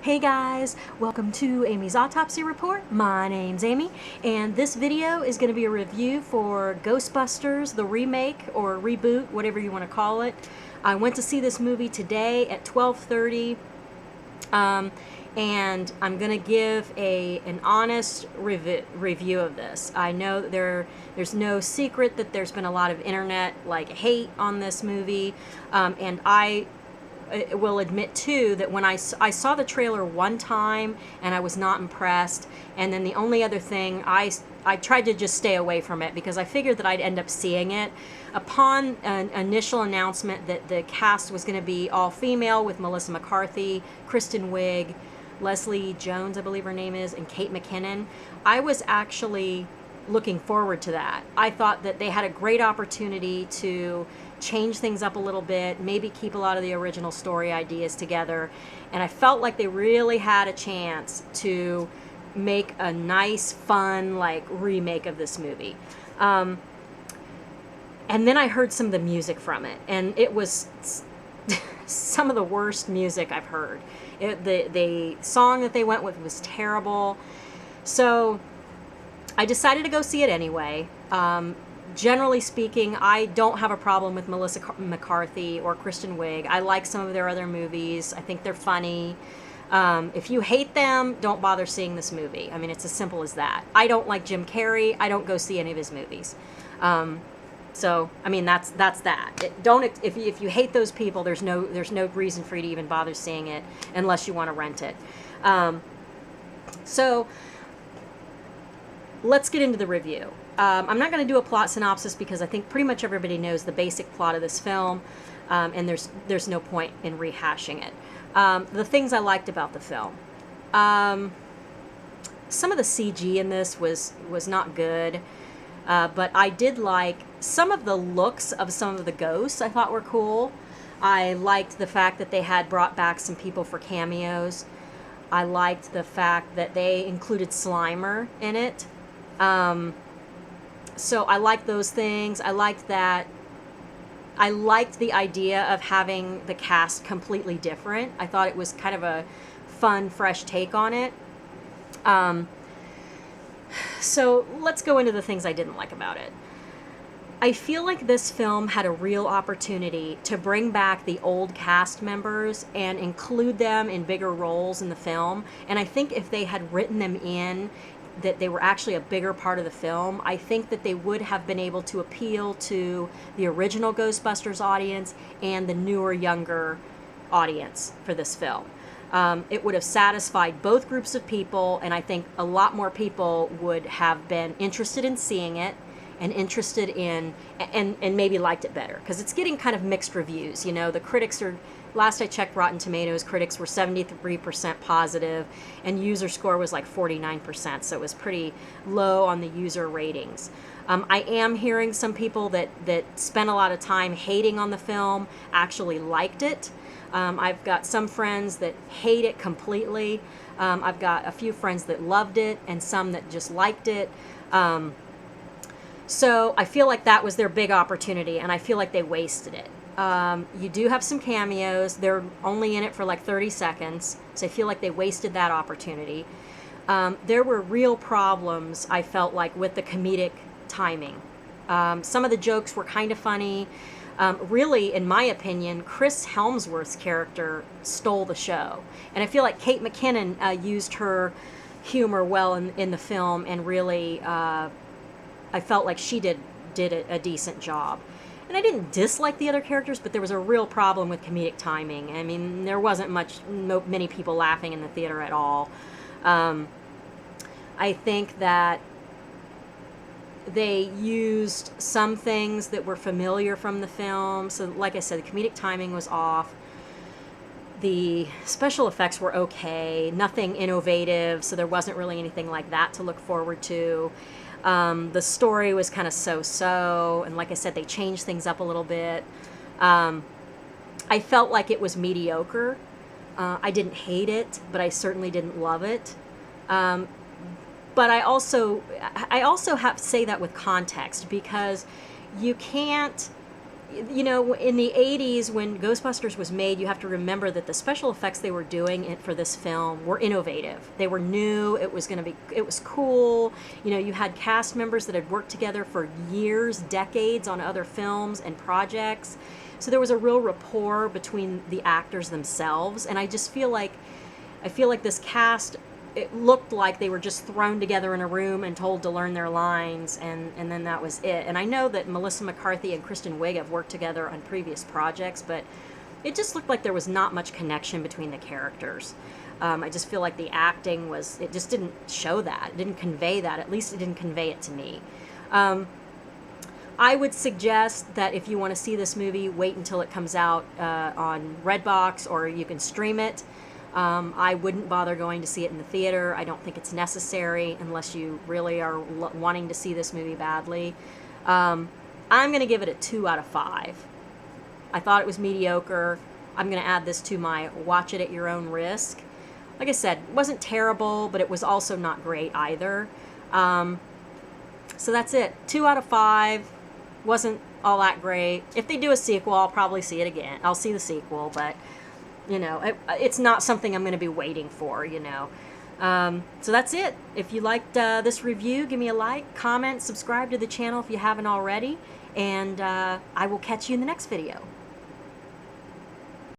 Hey guys, welcome to Amy's Autopsy Report. My name's Amy, and this video is going to be a review for Ghostbusters, the remake or reboot, whatever you want to call it. I went to see this movie today at 12:30, and I'm going to give an honest review of this. I know that there's no secret that there's been a lot of internet hate on this movie, and I will admit too that when I saw the trailer one time and I was not impressed, and then the only other thing I tried to just stay away from it because I figured that I'd end up seeing it. Upon an initial announcement that the cast was going to be all female with Melissa McCarthy, Kristen Wiig, Leslie Jones, I believe her name is, and Kate McKinnon, I was actually looking forward to that. I thought that they had a great opportunity to change things up a little bit, maybe keep a lot of the original story ideas together, and I felt like they really had a chance to make a nice, fun, remake of this movie. And then I heard some of the music from it, and it was some of the worst music I've heard. The song that they went with was terrible, so I decided to go see it anyway. Generally speaking, I don't have a problem with Melissa McCarthy or Kristen Wiig. I like some of their other movies. I think they're funny. If you hate them, don't bother seeing this movie. I mean, it's as simple as that. I don't like Jim Carrey. I don't go see any of his movies. So, I mean, that's that. If you hate those people, there's no reason for you to even bother seeing it unless you want to rent it. So let's get into the review. I'm not going to do a plot synopsis because I think pretty much everybody knows the basic plot of this film, and there's no point in rehashing it. The things I liked about the film. Some of the CG in this was not good, but I did like some of the looks of some of the ghosts. I thought were cool. I liked the fact that they had brought back some people for cameos. I liked the fact that they included Slimer in it. So I liked those things. I liked that. I liked the idea of having the cast completely different. I thought it was kind of a fun, fresh take on it. So let's go into the things I didn't like about it. I feel like this film had a real opportunity to bring back the old cast members and include them in bigger roles in the film. And I think if they had written them in, that they were actually a bigger part of the film, I think that they would have been able to appeal to the original Ghostbusters audience and the newer, younger audience for this film. It would have satisfied both groups of people, and I think a lot more people would have been interested in seeing it and interested in, and maybe liked it better, because it's getting kind of mixed reviews. You know, the critics are, last I checked Rotten Tomatoes, critics were 73% positive, and user score was like 49%, so it was pretty low on the user ratings. I am hearing some people that spent a lot of time hating on the film actually liked it. I've got some friends that hate it completely. I've got a few friends that loved it and some that just liked it. So I feel like that was their big opportunity, and I feel like they wasted it. You do have some cameos. They're only in it for like 30 seconds, so I feel like they wasted that opportunity. There were real problems, I felt like, with the comedic timing. Some of the jokes were kind of funny. Really, in my opinion, Chris Helmsworth's character stole the show. And I feel like Kate McKinnon used her humor well in the film, and really, I felt like she did a decent job. And I didn't dislike the other characters, but there was a real problem with comedic timing. I mean, there wasn't many people laughing in the theater at all. I think that they used some things that were familiar from the film. So like I said, the comedic timing was off. The special effects were okay, nothing innovative, so there wasn't really anything like that to look forward to. The story was kind of so-so, and like I said, they changed things up a little bit. I felt like it was mediocre. I didn't hate it, but I certainly didn't love it. But I also have to say that with context, because you can't you know, in the 80s when Ghostbusters was made, you have to remember that the special effects they were doing for this film were innovative. They were new. It was cool. You know, you had cast members that had worked together for years, decades on other films and projects. So there was a real rapport between the actors themselves. And I feel like this cast, it looked like they were just thrown together in a room and told to learn their lines, and then that was it. And I know that Melissa McCarthy and Kristen Wiig have worked together on previous projects, but it just looked like there was not much connection between the characters. I just feel like the acting it just didn't show that. It didn't convey that. At least it didn't convey it to me. I would suggest that if you want to see this movie, wait until it comes out on Redbox, or you can stream it. I wouldn't bother going to see it in the theater. I don't think it's necessary unless you really are wanting to see this movie badly. I'm going to give it a 2 out of 5. I thought it was mediocre. I'm going to add this to my watch it at your own risk. Like I said, it wasn't terrible, but it was also not great either. So that's it. 2 out of 5. Wasn't all that great. If they do a sequel, I'll probably see it again. I'll see the sequel, but you know, it's not something I'm going to be waiting for, you know. So that's it. If you liked this review, give me a like, comment, subscribe to the channel if you haven't already, and I will catch you in the next video.